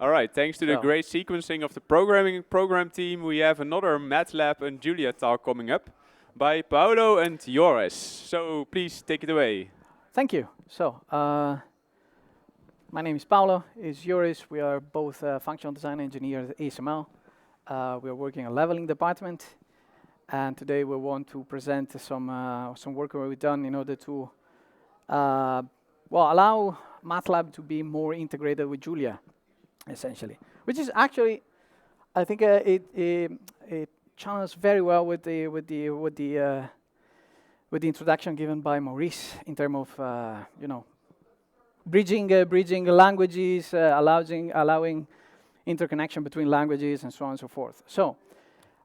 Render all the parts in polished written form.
All right, thanks to the great sequencing of the program team, we have another MATLAB and Julia talk coming up by Paolo and Joris. So please take it away. Thank you. So, my name is Paolo, is Joris. We are both functional design engineers at ASML. We are working in a leveling department, and today we want to present some work we've done in order to allow MATLAB to be more integrated with Julia, essentially. Which is actually, I think, it channels very well with the introduction given by Maurice in terms of bridging languages, allowing interconnection between languages, and so on and so forth. So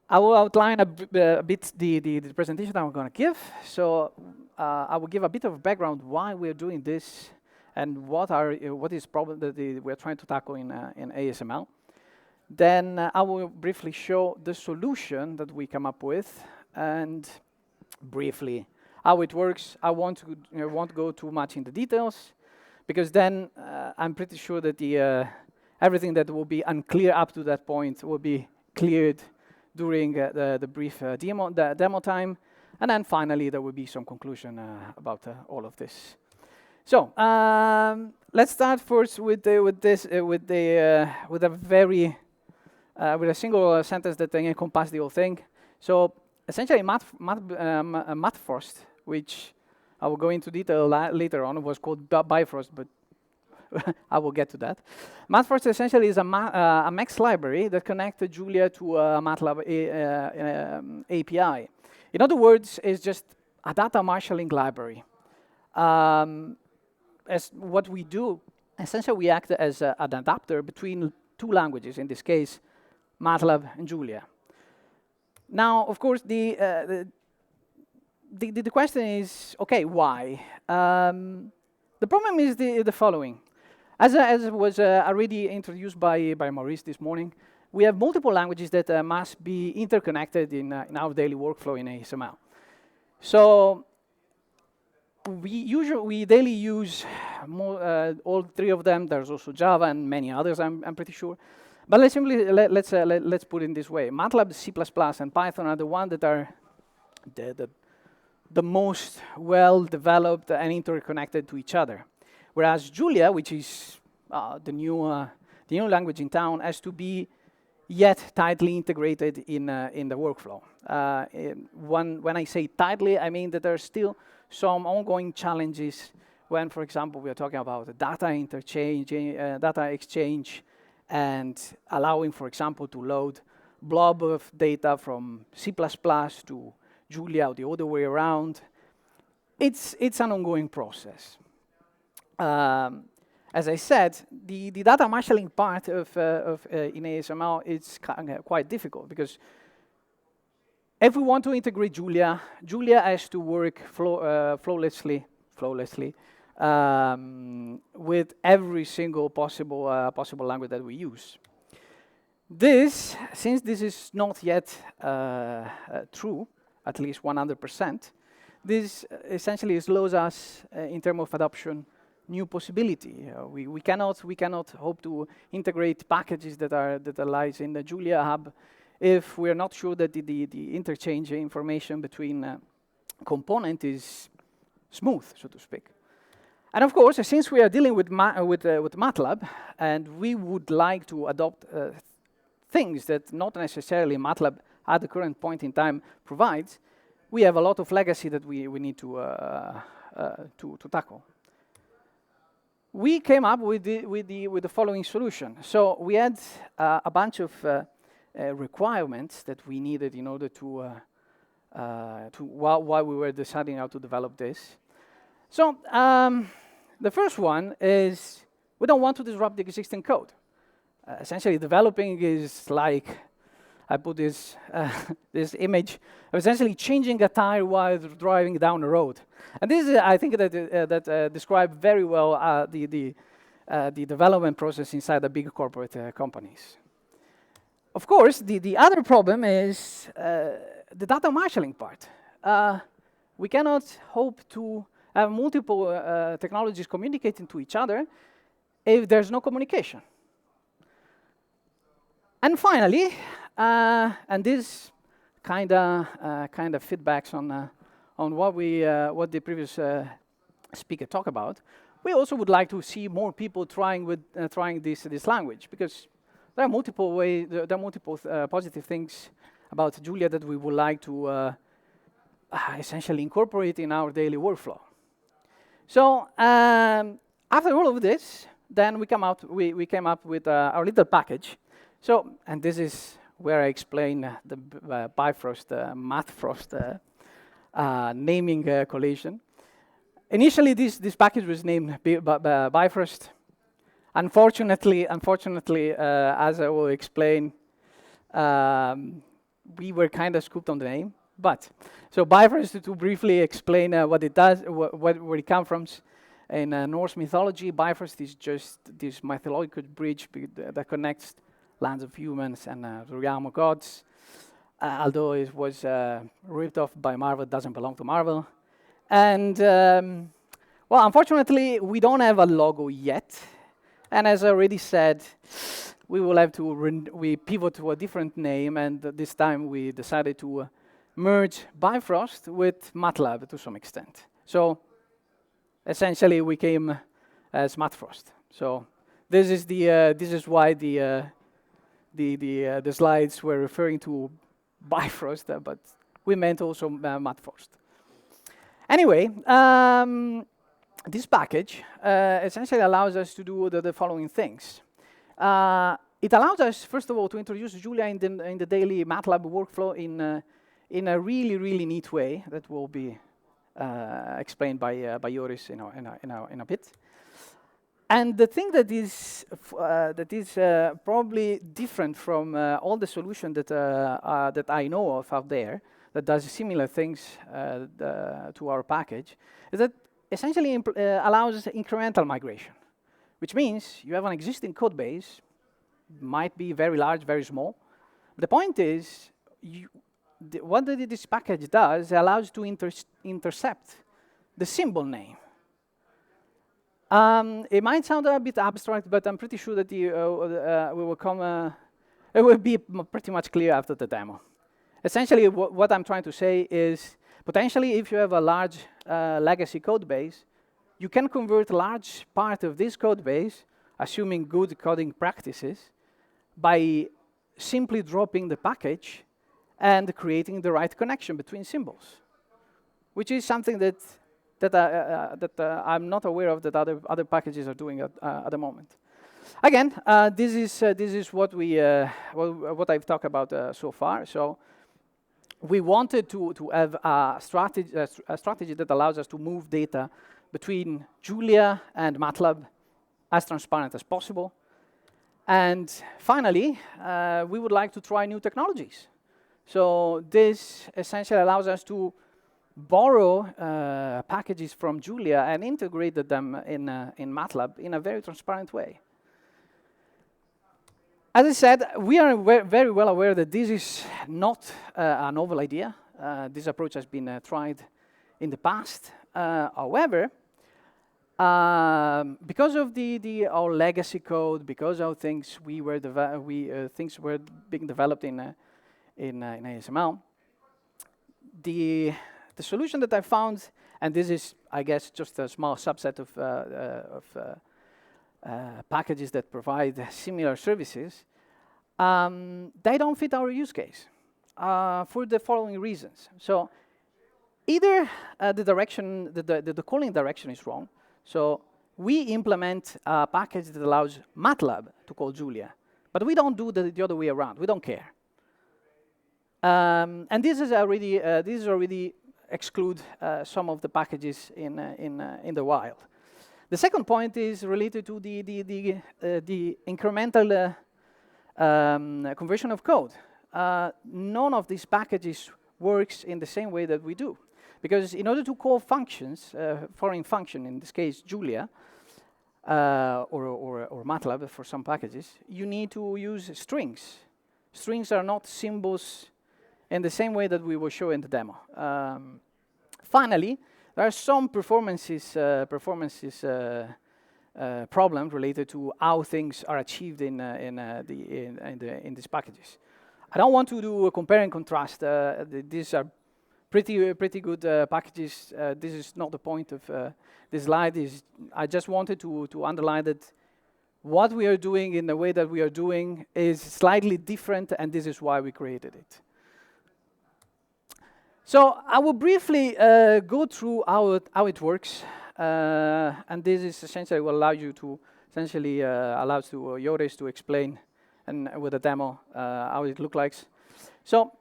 I will outline a bit the presentation I'm going to give. So I will give a bit of background why we're doing this and what is problem that we're trying to tackle in ASML. Then I will briefly show the solution that we come up with, and briefly how it works. I won't go too much in the details, because then I'm pretty sure that everything that will be unclear up to that point will be cleared during the brief demo time, and then finally there will be some conclusion about all of this. So let's start first with a single sentence that encompasses the whole thing. So essentially, math first, which I will go into detail later on, was called Bifrost, but I will get to that. MathFirst essentially is a Max library that connects Julia to a MATLAB API. In other words, it's just a data marshalling library. As what we do, essentially we act as an adapter between two languages, in this case, MATLAB and Julia. Now, of course, the question is, okay, why? The problem is the following. As was already introduced by Maurice this morning, we have multiple languages that must be interconnected in our daily workflow in ASML. So we daily use all three of them. There's also Java and many others, I'm pretty sure. But let's put it in this way. MATLAB, C++, and Python are the ones that are the most well-developed and interconnected to each other. Whereas Julia, which is the new language in town, has to be yet tightly integrated in the workflow. When I say tightly, I mean that there are still some ongoing challenges when, for example, we are talking about data exchange, and allowing, for example, to load blob of data from C++ to Julia or the other way around. It's an ongoing process. As I said, the data marshalling part of in ASML is quite difficult, because if we want to integrate Julia has to work flawlessly with every single possible language that we use. Since this is not yet true, at least 100%, this essentially slows us in terms of adoption new possibility. We cannot hope to integrate packages that lies in the Julia hub if we are not sure that the interchange information between component is smooth, so to speak. And of course, since we are dealing with MATLAB, and we would like to adopt things that not necessarily MATLAB at the current point in time provides, we have a lot of legacy that we need to tackle. We came up with the following solution. So we had a bunch of requirements that we needed in order to while we were deciding how to develop this. So the first one is we don't want to disrupt the existing code. Essentially, developing is like, I put this image of essentially changing a tire while driving down the road. And this is, I think, that describes very well the development process inside the big corporate companies. Of course, the other problem is the data marshalling part. We cannot hope to have multiple technologies communicating to each other if there's no communication. And finally, and this kind of feedbacks on what the previous speaker talked about. We also would like to see more people trying this language, because there are multiple positive things about Julia that we would like to essentially incorporate in our daily workflow. So after all of this, then we came up with our little package. So, and this is where I explain the Bifrost, MathFrost naming collation. Initially, this package was named Bifrost. Unfortunately, as I will explain, we were kind of scooped on the name. But so Bifrost, to briefly explain what it does, where it comes from. In Norse mythology, Bifrost is just this mythological bridge that connects lands of humans and the realm of gods. Although it was ripped off by Marvel, it doesn't belong to Marvel. And well, unfortunately, we don't have a logo yet. And as I already said, we will have to we pivot to a different name. And this time, we decided to merge Bifrost with MATLAB to some extent. So essentially, we came as MathFrost. So this is why the slides were referring to Bifrost, but we meant also MathFrost. Anyway, this package essentially allows us to do the following things. It allows us, first of all, to introduce Julia in the daily MATLAB workflow in a really neat way that will be explained by Joris in a bit. And the thing that is probably different from all the solutions that I know of out there that does similar things to our package is that essentially allows incremental migration, which means you have an existing code base, might be very large, very small. The point is, what this package does allows to intercept the symbol name. It might sound a bit abstract, but I'm pretty sure that it will be pretty much clear after the demo. Essentially, what I'm trying to say is, potentially, if you have a large legacy code base, you can convert a large part of this code base, assuming good coding practices, by simply dropping the package and creating the right connection between symbols, which is something that I'm not aware of that other packages are doing at the moment. Again, this is what I've talked about so far. So we wanted to have a strategy that allows us to move data between Julia and MATLAB as transparent as possible. And finally, we would like to try new technologies. So this essentially allows us to borrow packages from Julia and integrate them in MATLAB in a very transparent way. As I said, we are very well aware that this is not a novel idea. This approach has been tried in the past. However, because of our legacy code, because of things things were being developed in ASML, the solution that I found, and this is, I guess, just a small subset of packages that provide similar services, they don't fit our use case for the following reasons. So either the calling direction is wrong. So we implement a package that allows MATLAB to call Julia, but we don't do the other way around. We don't care. And this is already exclude some of the packages in the wild. The second point is related to the incremental conversion of code. None of these packages works in the same way that we do. Because in order to call functions, foreign function, in this case Julia, or MATLAB for some packages, you need to use strings. Strings are not symbols in the same way that we will show in the demo. Finally, there are some performances problems related to how things are achieved in these packages. I don't want to do a compare and contrast. These are pretty good packages. This is not the point of this slide. I just wanted to underline that what we are doing in the way that we are doing is slightly different, and this is why we created it. So I will briefly go through how it works, and this is essentially will allow you to essentially allows to Joris to explain and with a demo how it looks like. So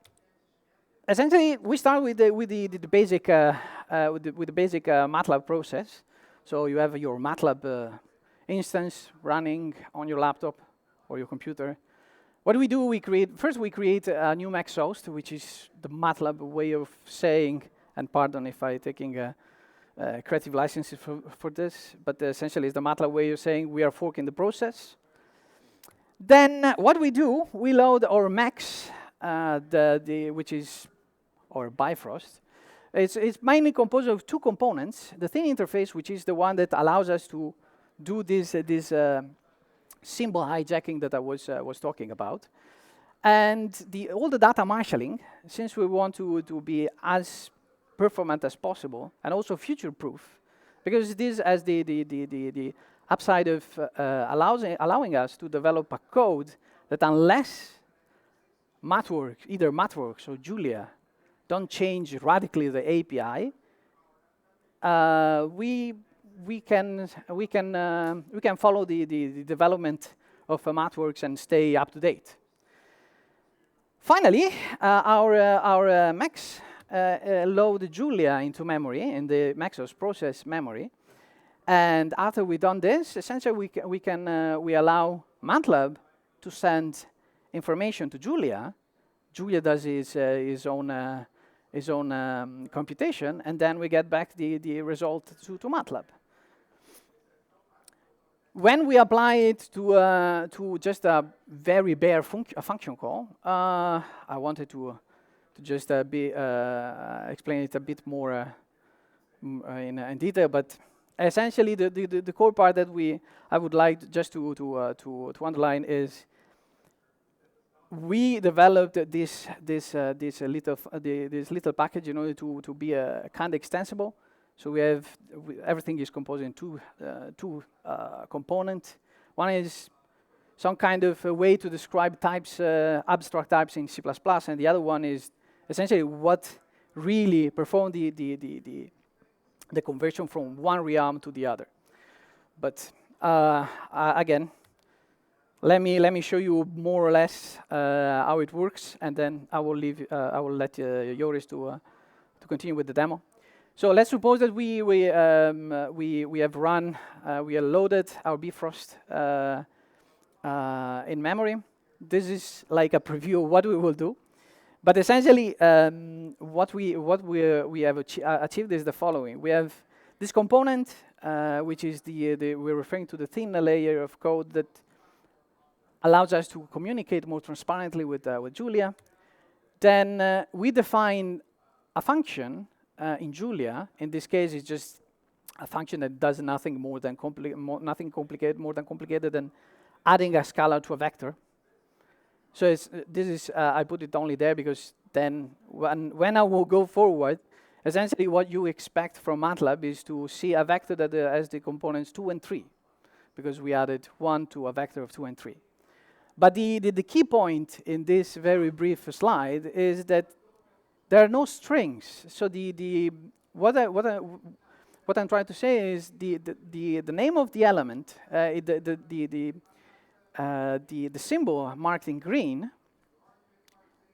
essentially, we start with the basic MATLAB process. So you have your MATLAB instance running on your laptop or your computer. What do? We create a new max host, which is the MATLAB way of saying, and pardon if I'm taking creative licenses for this, but essentially it's the MATLAB way of saying we are forking the process. Then what we do, we load our max, which is our Bifrost. It's mainly composed of two components. The thin interface, which is the one that allows us to do this symbol hijacking that I was talking about, and all the data marshalling, since we want to be as performant as possible and also future-proof, because this has the upside of allowing us to develop a code that unless either MathWorks or Julia don't change radically the API, we can follow the development of MathWorks and stay up to date. Finally, our Max load Julia into memory in the Maxos process memory, and after we've done this, essentially we allow MATLAB to send information to Julia. Julia does his own computation, and then we get back the result to MATLAB. When we apply it to just a very bare function call, I wanted to just explain it a bit more in detail, but essentially the core part that I would like just to underline is we developed this little package in order to be a kind of extensible. So everything is composed in two components. One is some kind of a way to describe types, abstract types in C++, and the other one is essentially what really performed the conversion from one realm to the other. But again, let me show you more or less how it works, and then I will let Joris to continue with the demo. So let's suppose that we have loaded our Bifrost in memory. This is like a preview of what we will do. But essentially, what we have achieved is the following: we have this component, which is we're referring to the thin layer of code that allows us to communicate more transparently with Julia. Then we define a function in Julia. In this case, it's just a function that does nothing more than complicated than adding a scalar to a vector. So I put it only there because then when I will go forward, essentially what you expect from MATLAB is to see a vector that has the components 2 and 3, because we added 1 to a vector of 2 and 3. But the key point in this very brief slide is that there are no strings. So what I'm trying to say is the name of the element, the symbol marked in green,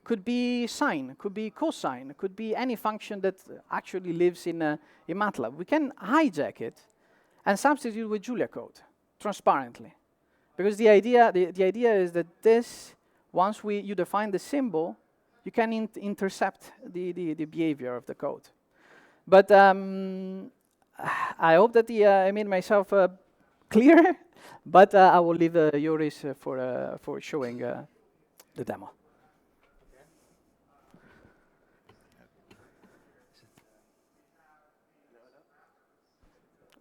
could be sine, could be cosine, could be any function that actually lives in MATLAB. We can hijack it and substitute with Julia code transparently, because the idea is that once you define the symbol, you can intercept the behavior of the code. But I hope that I made myself clear. But I will leave Joris for showing the demo.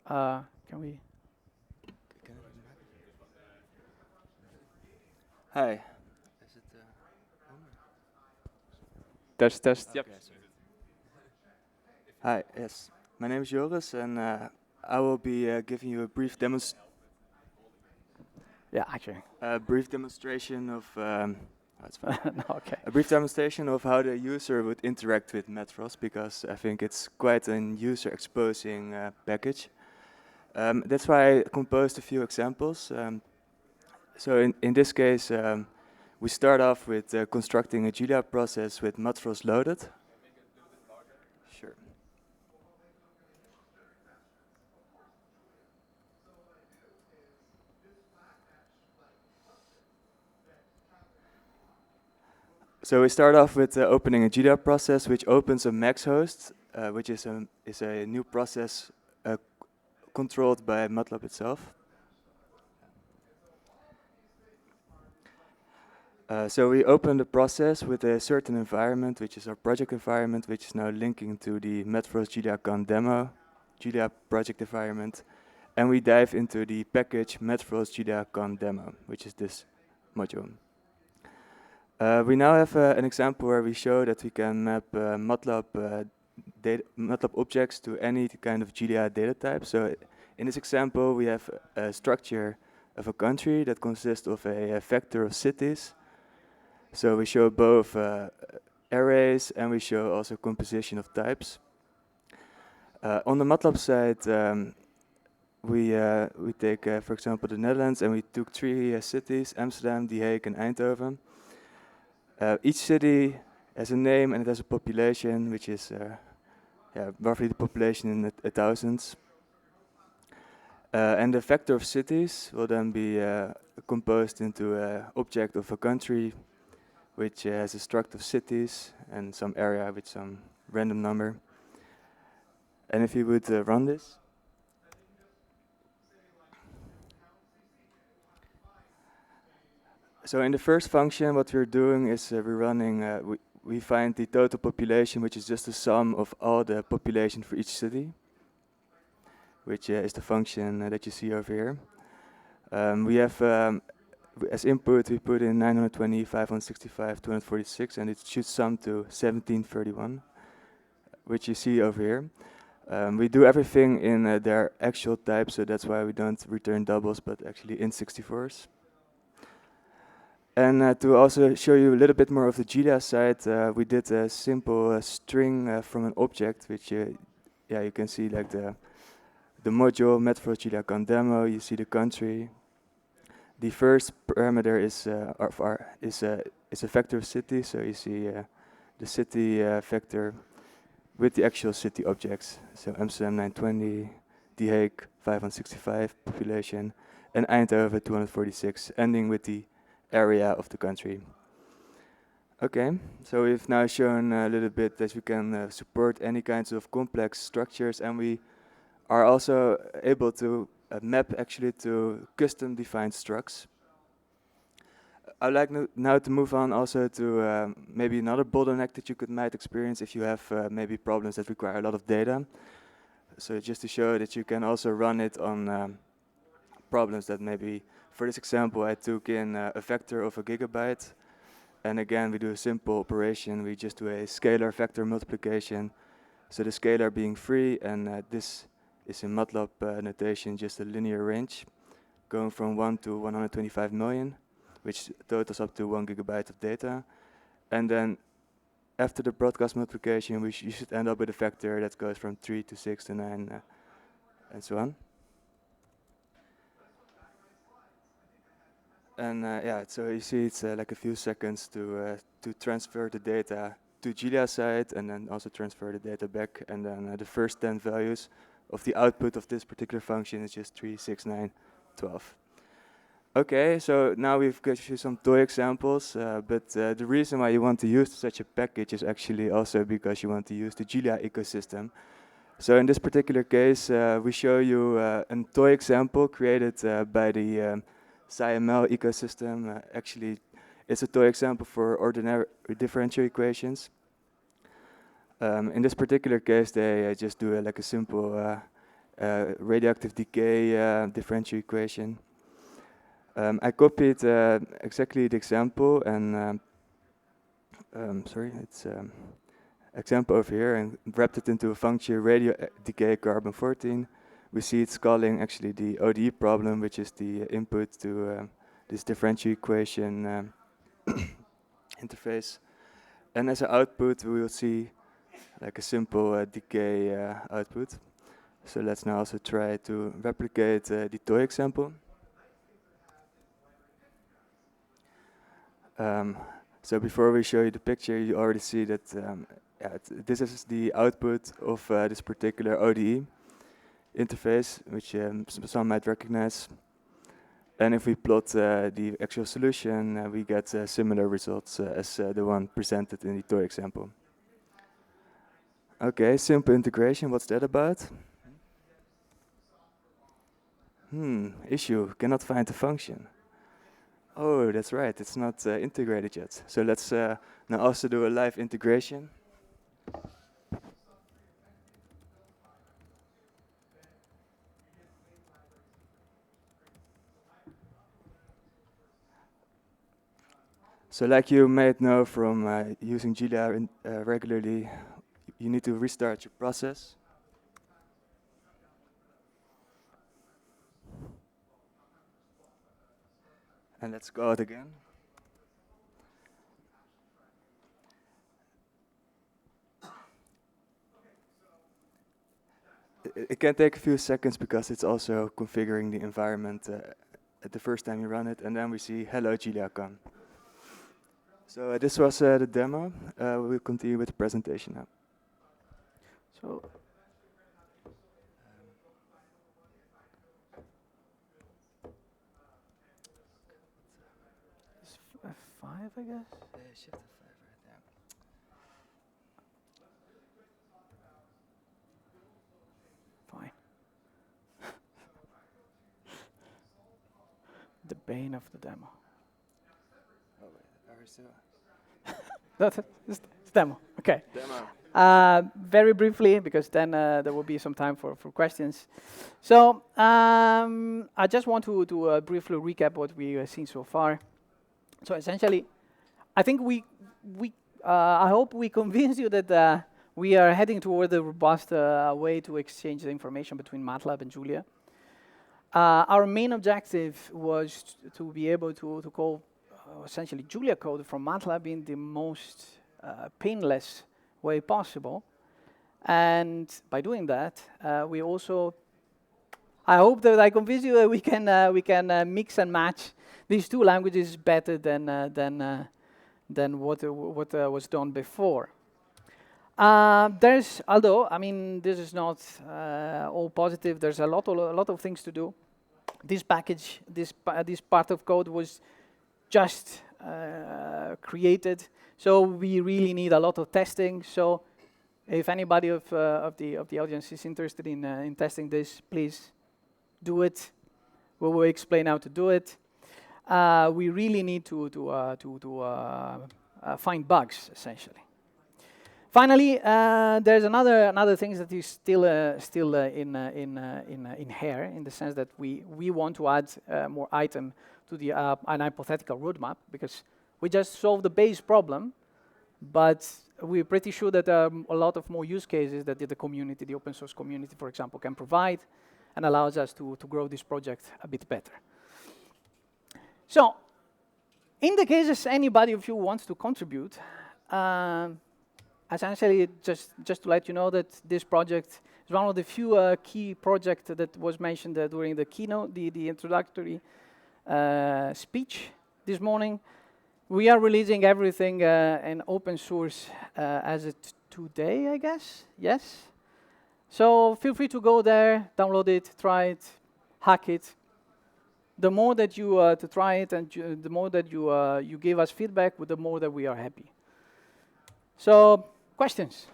Can we? Hi. Is it on? Test, test. Yep. Okay, sorry. Hi, yes. My name is Joris, and I will be giving you a Yeah, actually. brief demonstration of that's fine. No, okay. A brief demonstration of how the user would interact with Metros, because I think it's quite an user-exposing package. That's why I composed a few examples. So in this case, we start off with constructing a Julia process with Matros loaded. Sure. So we start off with opening a Julia process, which opens a max host, which is a new process controlled by MATLAB itself. So we open the process with a certain environment, which is our project environment, which is now linking to the Metros JuliaCon demo, Julia project environment, and we dive into the package Metros JuliaCon demo, which is this module. We now have an example where we show that we can map MATLAB objects to any kind of Julia data type. So in this example, we have a structure of a country that consists of a vector of cities. So we show both arrays, and we show also composition of types. On the MATLAB side, we take, for example, the Netherlands, and we took 3 cities: Amsterdam, The Hague, and Eindhoven. Each city has a name and it has a population, which is roughly the population in the thousands. And the vector of cities will then be composed into an object of a country, which has a struct of cities and some area with some random number. And if you would run this, so in the first function, what we're doing is we're running, we find the total population, which is just the sum of all the population for each city, which is the function that you see over here. We have, as input, we put in 920, 565, 246, and it should sum to 1731, which you see over here. We do everything in their actual type, so that's why we don't return doubles, but actually int64s. And to also show you a little bit more of the Julia side, we did a simple string from an object, which you can see like the module Metro JuliaCon demo. You see the country. The first parameter is a vector of city, so you see the city vector with the actual city objects. So Amsterdam 920, The Hague 565 population, and Eindhoven 246, ending with the area of the country. Okay, so we've now shown a little bit that we can support any kinds of complex structures, and we are also able to map actually to custom defined structs. I'd like now to move on also to maybe another bottleneck that you might experience if you have maybe problems that require a lot of data. So just to show that you can also run it on problems that maybe, for this example, I took in a vector of a gigabyte. And again, we do a simple operation. We just do a scalar vector multiplication. So the scalar being free, and this is in MATLAB notation just a linear range, going from 1 to 125 million, which totals up to 1 gigabyte of data. And then after the broadcast multiplication, you should end up with a vector that goes from 3 to 6 to 9, and so on. And so you see it's like a few seconds to transfer the data to Julia side, and then also transfer the data back. And then the first 10 values of the output of this particular function is just 3, 6, 9, 12. Okay, so now we've got you some toy examples, but the reason why you want to use such a package is actually also because you want to use the Julia ecosystem. So in this particular case, we show you a toy example created by the SciML ecosystem. Actually, it's a toy example for ordinary differential equations. In this particular case, they just do like a simple radioactive decay differential equation. I copied exactly the example and sorry, it's example over here and wrapped it into a function radio decay carbon 14. We see it's calling actually the ODE problem, which is the input to this differential equation interface. And as an output, we will see like a simple decay output. So let's now also try to replicate the toy example. So before we show you the picture, you already see that this is the output of this particular ODE interface, which some might recognize. And if we plot the actual solution, we get similar results as the one presented in the toy example. Okay, simple integration, what's that about? Issue, cannot find the function. Oh, that's right, it's not integrated yet. So let's now also do a live integration. So like you may know from using Julia regularly, you need to restart your process. And let's go out again. It can take a few seconds because it's also configuring the environment at the first time you run it, and then we see hello JuliaCon. So this was the demo. We'll continue with the presentation now. So it's F5, I guess. Shift F5 right there. Fine. The bane of the demo. Oh wait, are we still? That's it. It's demo. Okay. Demo. Very briefly, because then there will be some time for questions. So I just want to briefly recap what we have seen so far. So essentially, I think I hope we convince you that we are heading toward a robust way to exchange the information between MATLAB and Julia. Our main objective was to be able to call essentially Julia code from MATLAB in the most painless way possible. And by doing that, we also, I hope that I convince you that we can mix and match these two languages better than what was done before. Although I mean this is not all positive. There's a lot of things to do. This package, this part of code was just created, so we really need a lot of testing. So if anybody of the audience is interested in testing this, please do it. We will explain how to do it. We really need to find bugs, essentially. Finally, there's another thing that is still in here, in the sense that we want to add more item to the an hypothetical roadmap, because we just solved the base problem, but we're pretty sure that there are a lot of more use cases that the community, the open source community, for example, can provide, and allows us to grow this project a bit better. So, in the cases anybody of you wants to contribute, essentially, just to let you know that this project is one of the few key projects that was mentioned during the keynote, the introductory speech this morning. We are releasing everything in open source as it today, I guess. Yes. So feel free to go there, download it, try it, hack it. The more that you to try it, and the more that you give us feedback, the more that we are happy. So, questions?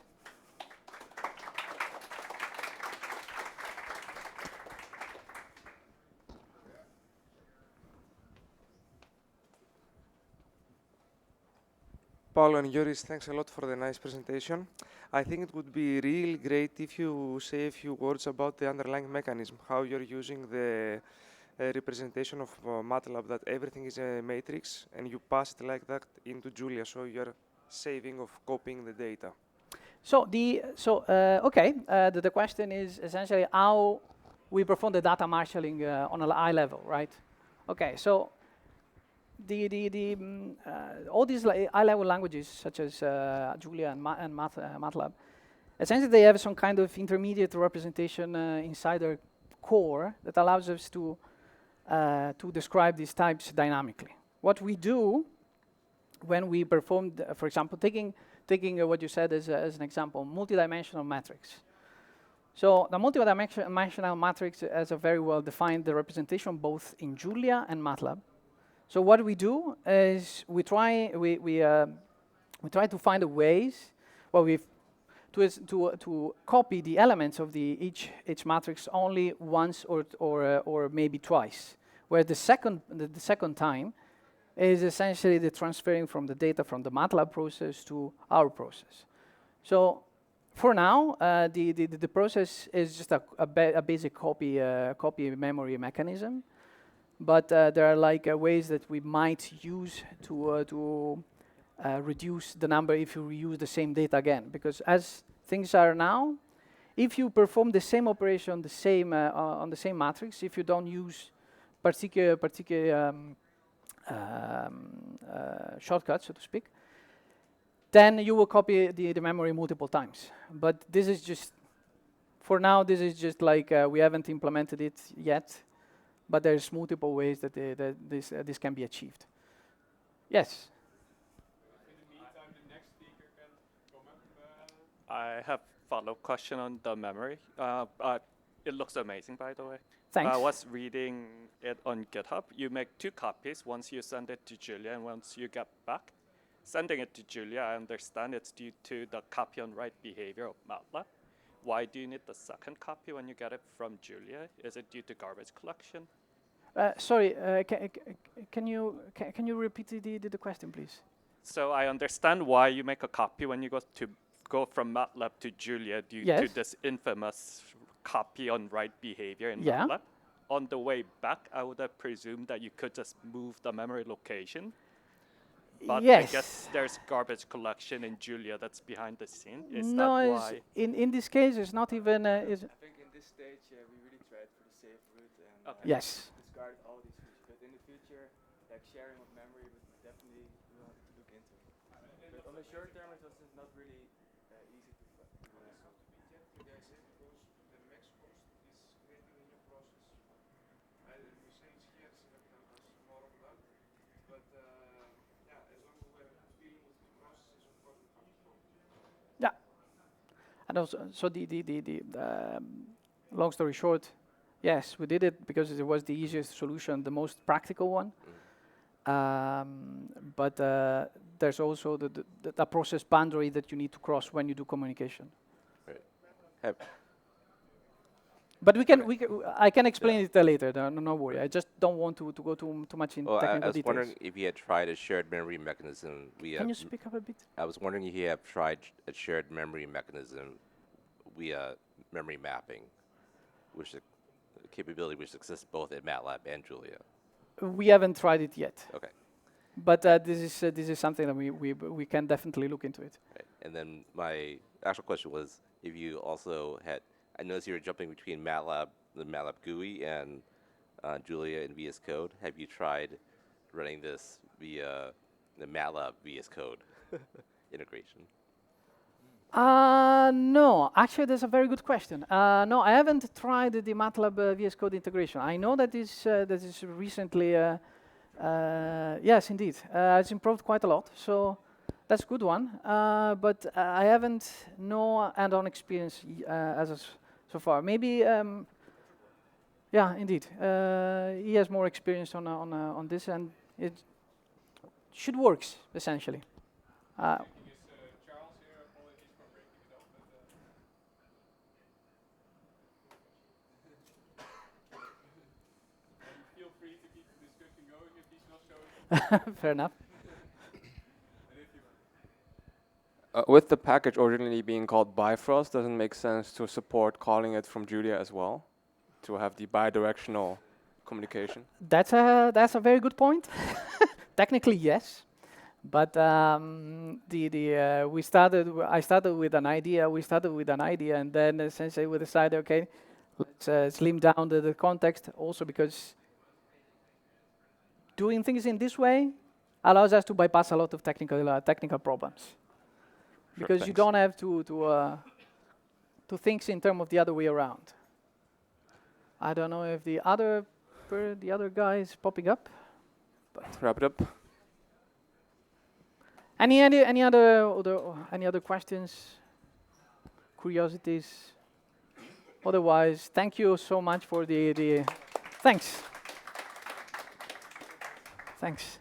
Paolo and Joris, thanks a lot for the nice presentation. I think it would be really great if you say a few words about the underlying mechanism, how you're using the representation of MATLAB that everything is a matrix and you pass it like that into Julia, so you're saving of copying the data. So the question is essentially how we perform the data marshalling on a high level, right? Okay, so all these high-level languages such as Julia and MATLAB, essentially they have some kind of intermediate representation inside their core that allows us to describe these types dynamically. What we do when we perform, for example, taking what you said as an example, multidimensional matrix. So the multidimensional matrix has a very well-defined representation both in Julia and MATLAB. So what we do is we try to find a ways, to copy the elements of each matrix only once or maybe twice, where the second time is essentially the transferring from the data from the MATLAB process to our process. So for now, the process is just a basic copy memory mechanism, but there are like ways that we might use to reduce the number if you reuse the same data again. Because as things are now, if you perform the same operation on the same matrix, if you don't use particular shortcuts, so to speak, then you will copy the memory multiple times. But this is just, for now, this is just like we haven't implemented it yet, but there's multiple ways that this can be achieved. Yes? In the meantime, the next speaker can come up. I have follow-up question on the memory. It looks amazing, by the way. Thanks. I was reading it on GitHub. You make 2 copies. Once you send it to Julia, and once you get back. Sending it to Julia, I understand it's due to the copy on write behavior of MATLAB. Why do you need the second copy when you get it from Julia? Is it due to garbage collection? Sorry, can you repeat the question, please? So I understand why you make a copy when you go from MATLAB to Julia due to this infamous copy on write behavior in MATLAB. On the way back, I would have presumed that you could just move the memory location. But I guess there's garbage collection in Julia that's behind the scene. Is that why? In this case, it's not even. I think in this stage, we really tried for the safe route and discarded all these features. But in the future, like sharing of memory, we definitely will have to look into it. But on the short term, it was not really easy to do this. Because the max cost is creating a new process. We say it's here, so that was more of that. But yeah, as long as we're dealing with the processes, of course, we have to solve. Yeah. And also, so long story short, yes, we did it because it was the easiest solution, the most practical one. But there's also the process boundary that you need to cross when you do communication. Right. But I can explain it later. No worry. I just don't want to go too much in technical I was details. wondering if you had tried a shared memory mechanism. Can you speak up a bit? I was wondering if you have tried a shared memory mechanism via memory mapping, which is a capability which exists both in MATLAB and Julia. We haven't tried it yet. Okay. But this is something that we can definitely look into it. Right. And then my actual question was if you also had. I noticed you were jumping between MATLAB, the MATLAB GUI, and Julia in VS Code. Have you tried running this via the MATLAB VS Code integration? No, actually, that's a very good question. No, I haven't tried the MATLAB VS Code integration. I know that is recently, yes, indeed, it's improved quite a lot. So that's a good one. But I haven't no hand-on experience so far. Maybe, yeah, indeed, he has more experience on this, and it should work essentially. Fair enough. With the package originally being called Bifrost, doesn't it make sense to support calling it from Julia as well? To have the bidirectional communication? That's a very good point. Technically, yes. But I started with an idea. We started with an idea, and then essentially we decided, okay, let's slim down the context. Also because doing things in this way allows us to bypass a lot of technical problems. Sure, because thanks. You don't have to think in terms of the other way around. I don't know if the other guy is popping up. But wrap it up. Any other questions, curiosities? Otherwise, thank you so much for the thanks. Thanks.